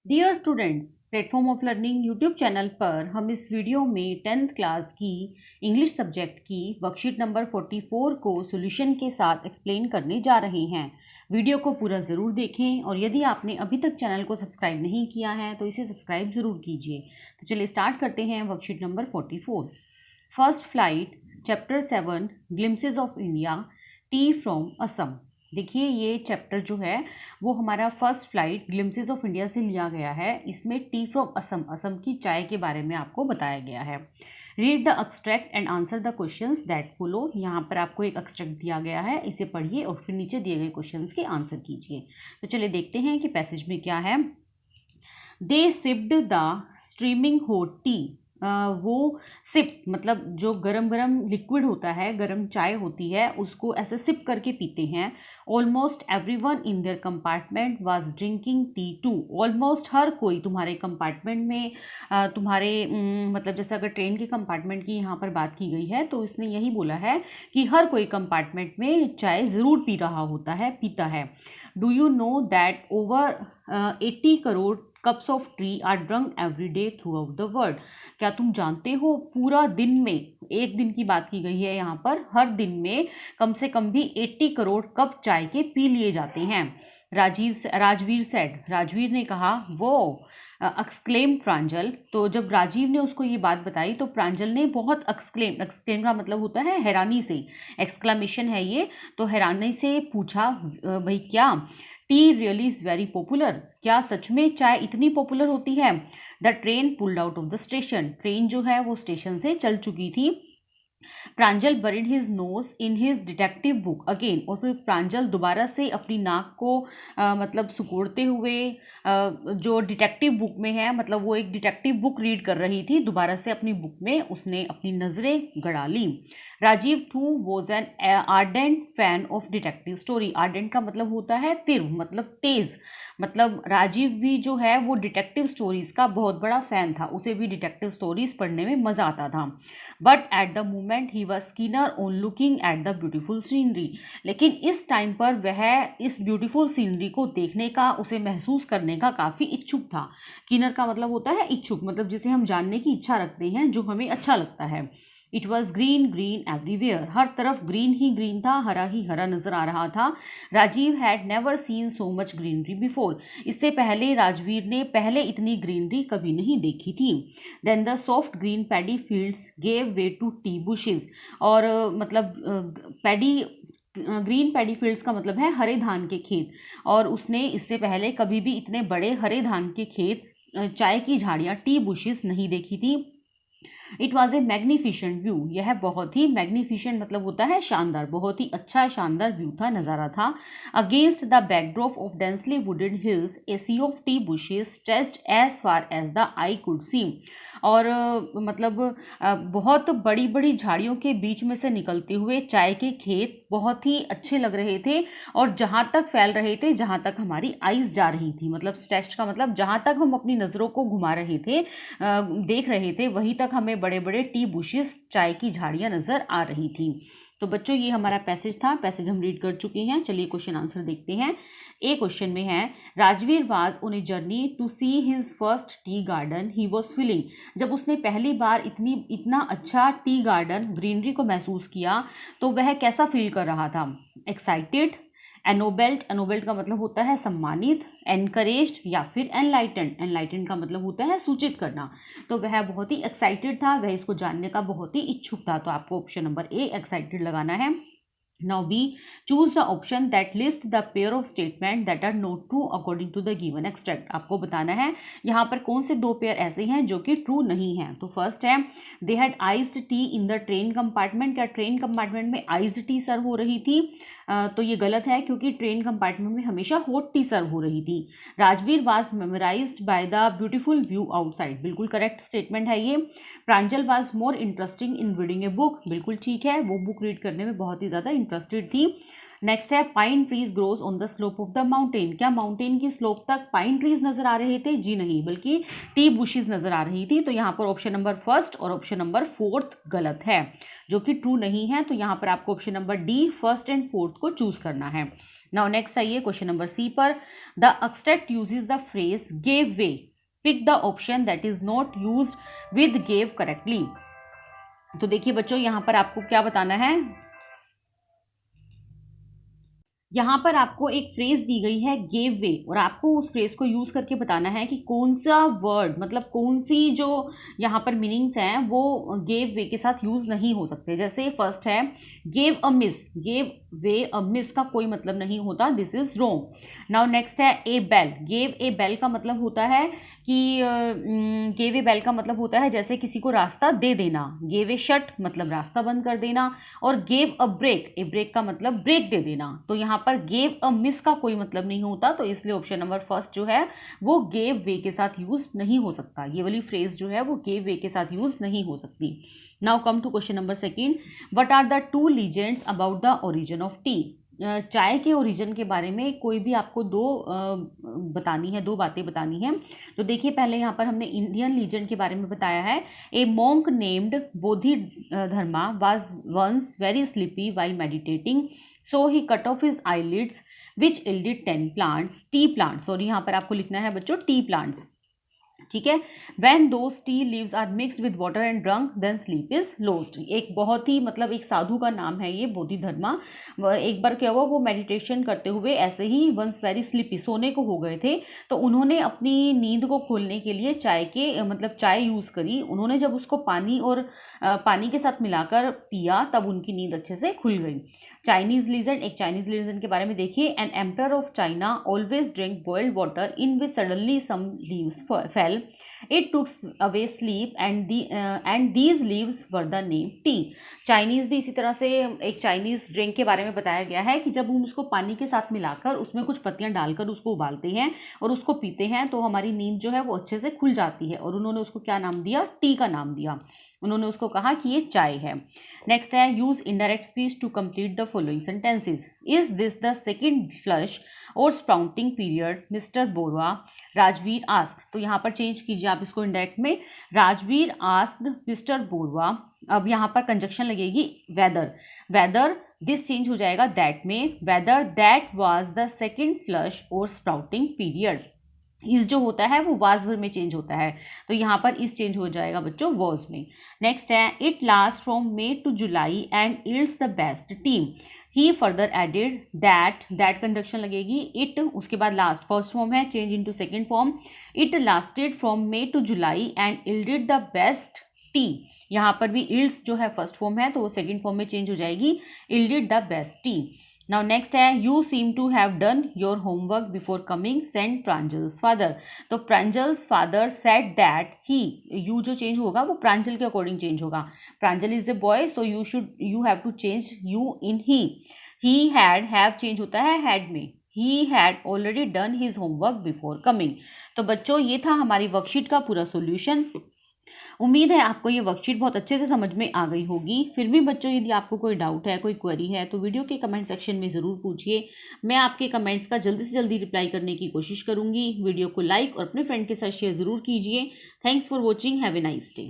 Dear students, platform of learning YouTube channel पर हम इस वीडियो में 10th क्लास की इंग्लिश सब्जेक्ट की वर्कशीट नंबर 44 को सॉल्यूशन के साथ एक्सप्लेन करने जा रहे हैं। वीडियो को पूरा ज़रूर देखें और यदि आपने अभी तक चैनल को सब्सक्राइब नहीं किया है तो इसे सब्सक्राइब ज़रूर कीजिए। तो चलिए स्टार्ट करते हैं worksheet number 44। First flight, chapter 7, glimpses of India, T from Assam. देखिए ये चैप्टर जो है वो हमारा first flight glimpses of India से लिया गया है। इसमें टी फ्रॉम असम, असम की चाय के बारे में आपको बताया गया है। Read the extract and answer the questions that follow. यहाँ पर आपको एक एक्सट्रैक्ट दिया गया है, इसे पढ़िए और फिर नीचे दिए गए क्वेश्चंस के आंसर कीजिए। तो चलिए देखते हैं कि पैसेज में क्या है। They sipped the streaming hot tea. वो सिप मतलब जो गरम गरम लिक्विड होता है, गरम चाय होती है, उसको ऐसे सिप करके पीते हैं। Almost everyone in their compartment was drinking tea too. Almost हर कोई तुम्हारे कंपार्टमेंट में तुम्हारे मतलब जैसे अगर ट्रेन के कंपार्टमेंट की यहाँ पर बात की गई है तो इसने यही बोला है कि हर कोई कंपार्टमेंट में चाय ज़रूर पी रहा होता है, पीता है। Do you know that over 80 crore cups of T R drunk every day through out the world. क्या तुम जानते हो पूरा दिन में, एक दिन की बात की गई है यहाँ पर, हर दिन में कम से कम भी 80 करोड़ कप चाय के पी लिए जाते हैं। राजवीर ने कहा वो एक्सक्लेम प्रांजल। तो जब राजीव ने उसको ये बात बताई तो प्रांजल ने बहुत एक्सक्लेम का मतलब होता है हैरानी से, एक्सक्लेमेशन है ये, तो हैरानी से पूछा भाई क्या tea really is very popular, क्या सच में चाय इतनी पॉपुलर होती है। The train pulled out of the station. Train जो है वो स्टेशन से चल चुकी थी। Pranjal buried his nose in his detective book again. और फिर प्रांजल दोबारा से अपनी नाक को मतलब सुकोड़ते हुए जो डिटेक्टिव बुक में है, मतलब वो एक डिटेक्टिव बुक रीड कर रही थी, दोबारा से अपनी बुक में उसने अपनी नज़रें गड़ा ली। Rajiv too was an ardent fan of detective story. Ardent का मतलब होता है तीव्र, मतलब तेज। मतलब राजीव भी जो है वो डिटेक्टिव स्टोरीज का बहुत बड़ा फैन था, उसे भी डिटेक्टिव स्टोरीज पढ़ने में मज़ा आता था। But at the moment he was keener on looking at the beautiful scenery. लेकिन इस टाइम पर वह इस ब्यूटीफुल सीनरी को देखने का, उसे महसूस करने का काफ़ी इच्छुक था। कीनर का मतलब होता है इच्छुक, मतलब जिसे हम जानने की इच्छा रखते हैं, जो हमें अच्छा लगता है। It was green green everywhere. हर तरफ ग्रीन ही ग्रीन था, हरा ही हरा नजर आ रहा था। Rajiv had never seen so much greenery before. इससे पहले राजवीर ने पहले इतनी ग्रीनरी कभी नहीं देखी थी। Then the soft green paddy fields gave way to tea bushes. और मतलब पैडी, ग्रीन पैडी फील्ड्स का मतलब है हरे धान के खेत, और उसने इससे पहले कभी भी इतने बड़े हरे धान के खेत, चाय की झाड़ियाँ, टी बुशेस नहीं देखी थी। It was a magnificent view. यह बहुत ही मैग्निफिशेंट मतलब होता है शानदार, बहुत ही अच्छा शानदार व्यू था, नज़ारा था। Against the backdrop of densely wooded hills a sea of tea bushes stretched as far as the eye could see. और मतलब बहुत बड़ी बड़ी झाड़ियों के बीच में से निकलते हुए चाय के खेत बहुत ही अच्छे लग रहे थे, और जहाँ तक फैल रहे थे, जहाँ तक हमारी आइज़ जा रही थी, मतलब स्ट्रेच्ड का मतलब जहाँ तक हम अपनी नज़रों को घुमा रहे थे, देख रहे थे, वहीं तक हमें बड़े बड़े टी बुशेस, चाय की झाड़ियाँ नज़र आ रही थी। तो बच्चों ये हमारा पैसेज था, पैसेज हम रीड कर चुके हैं। चलिए क्वेश्चन आंसर देखते हैं। ए क्वेश्चन में है Rajveer was on a journey to see his first tea garden he was feeling. जब उसने पहली बार इतना अच्छा टी गार्डन, ग्रीनरी को महसूस किया तो वह कैसा फील कर रहा था। एक्साइटेड, एनोबेल्ट, एनोबेल्ट का मतलब होता है सम्मानित, एनकरेज्ड या फिर एनलाइटेंड, एनलाइटेंड का मतलब होता है सूचित करना। तो वह बहुत ही एक्साइटेड था, वह इसको जानने का बहुत ही इच्छुक था। तो आपको ऑप्शन नंबर ए एक्साइटेड लगाना है। Now B, choose the option that list the pair of statement that are not true according to the given extract। आपको बताना है यहाँ पर कौन से दो पेयर ऐसे हैं जो कि ट्रू नहीं हैं। तो फर्स्ट है they had iced T in the train compartment. क्या ट्रेन कंपार्टमेंट में आइस्ड टी सर्व हो रही थी? तो ये गलत है, क्योंकि ट्रेन कंपार्टमेंट में हमेशा हॉट टी सर्व हो रही थी। Rajveer was memorised by the beautiful view outside, बिल्कुल करेक्ट स्टेटमेंट है ये। Pranjal was more interesting in reading a book, बिल्कुल ठीक है, वो बुक रीड करने में बहुत ही ज़्यादा इंटरेस्टेड थी। नेक्स्ट है pine trees grows on the slope of the mountain. क्या माउंटेन की स्लोप तक पाइन ट्रीज नजर आ रहे थे? जी नहीं, बल्कि टी बुशेज नजर आ रही थी। तो यहाँ पर ऑप्शन नंबर फर्स्ट और ऑप्शन नंबर फोर्थ गलत है, जो कि ट्रू नहीं है। तो यहाँ पर आपको option number D first and fourth को चूज करना है। नाउ नेक्स्ट आइए क्वेश्चन नंबर सी पर। The extract uses the phrase gave way, pick the option that is not used with gave correctly. तो देखिए बच्चों, यहाँ पर आपको क्या बताना है, यहाँ पर आपको एक फ्रेज दी गई है गेव वे, और आपको उस फ्रेज को यूज करके बताना है कि कौन सा वर्ड, मतलब कौन सी जो यहाँ पर मीनिंग्स हैं वो गेव वे के साथ यूज नहीं हो सकते। जैसे फर्स्ट है gave a miss, gave way a miss का कोई मतलब नहीं होता, this is wrong. Now next है ए बेल, गेव ए बेल का मतलब होता है कि गेव ए बेल का मतलब होता है जैसे किसी को रास्ता दे देना। गेव ए शट मतलब रास्ता बंद कर देना, और gave a break, a break का मतलब ब्रेक दे देना। तो यहाँ पर गेव अ मिस का कोई मतलब नहीं होता, तो इसलिए ऑप्शन नंबर फर्स्ट जो है वो गेव वे के साथ यूज नहीं हो सकता। ये वाली फ्रेज जो है वो गेव वे के साथ यूज नहीं हो सकती। Now come to question number second. What are the two legends about the origin of tea. चाय के ओरिजिन के बारे में कोई भी आपको दो बातें बतानी है। तो देखिए, पहले यहाँ पर हमने इंडियन लीजेंड के बारे में बताया है। A monk named Bodhi Dharma was once very sleepy while meditating, so he cut off his eyelids which yielded 10 plants, tea plants, और यहाँ पर आपको लिखना है बच्चों टी प्लांट्स, ठीक है। When those tea leaves are mixed with water and drunk then sleep is lost. एक बहुत ही मतलब एक साधु का नाम है ये, बोधि धर्मा। एक बार क्या हुआ, वो मेडिटेशन करते हुए ऐसे ही वंस वेरी स्लीपी, सोने को हो गए थे, तो उन्होंने अपनी नींद को खोलने के लिए चाय यूज़ करी। उन्होंने जब उसको पानी के साथ मिलाकर पिया, तब उनकी नींद अच्छे से खुल गई। चाइनीज लीजेंड, एक चाइनीज लीजेंड के बारे में देखिए। An emperor of China always drink boiled water in which suddenly some leaves fell, it took away sleep and these leaves were the name tea। Chinese भी इसी तरह से एक चाइनीज ड्रिंक के बारे में बताया गया है कि जब हम उसको पानी के साथ मिलाकर उसमें कुछ पत्तियां डालकर उसको उबालते हैं और उसको पीते हैं, तो हमारी नींद जो है वो अच्छे से खुल जाती है, और उन्होंने उसको क्या नाम दिया? टी का नाम दिया। उन्होंने उसको कहा कि ये चाय है। नेक्स्ट है use indirect speech to complete the following sentences. Is this the second flush or sprouting period mister Barua, Rajveer ask. तो यहाँ पर चेंज कीजिए आप इसको इंडायरेक्ट में, राजवीर आस्क्ड मिस्टर बोरवा। अब यहाँ पर कंजक्शन लगेगी वेदर, वेदर दिस चेंज हो जाएगा दैट में, whether that was the second flush or sprouting period. इस जो होता है वो वाज वर्ब में चेंज होता है, तो यहाँ पर इस चेंज हो जाएगा बच्चों वॉज में। नेक्स्ट है it last from May to July and it's the best team. He further added that conjunction लगेगी, इट उसके बाद लास्ट फर्स्ट फॉर्म है, change into second form. It lasted from May to July and yielded the best tea. यहाँ पर भी yields जो है first form है, तो वो सेकंड फॉर्म में चेंज हो जाएगी, yielded the best tea. Now next है you seem to have done your homework before coming, said Pranjal's father. तो Pranjal's father said that he, you जो चेंज होगा वो प्रांजल के अकॉर्डिंग चेंज होगा। Pranjal is a boy, so you have to change you in he. He had, have change होता है had में, he had already done his homework before coming. तो बच्चों ये था हमारी वर्कशीट का पूरा सोल्यूशन। उम्मीद है आपको ये वर्कशीट बहुत अच्छे से समझ में आ गई होगी। फिर भी बच्चों यदि आपको कोई डाउट है, कोई क्वेरी है, तो वीडियो के कमेंट सेक्शन में ज़रूर पूछिए। मैं आपके कमेंट्स का जल्दी से जल्दी रिप्लाई करने की कोशिश करूँगी। वीडियो को लाइक और अपने फ्रेंड के साथ शेयर ज़रूर कीजिए। Thanks for watching, have a nice day.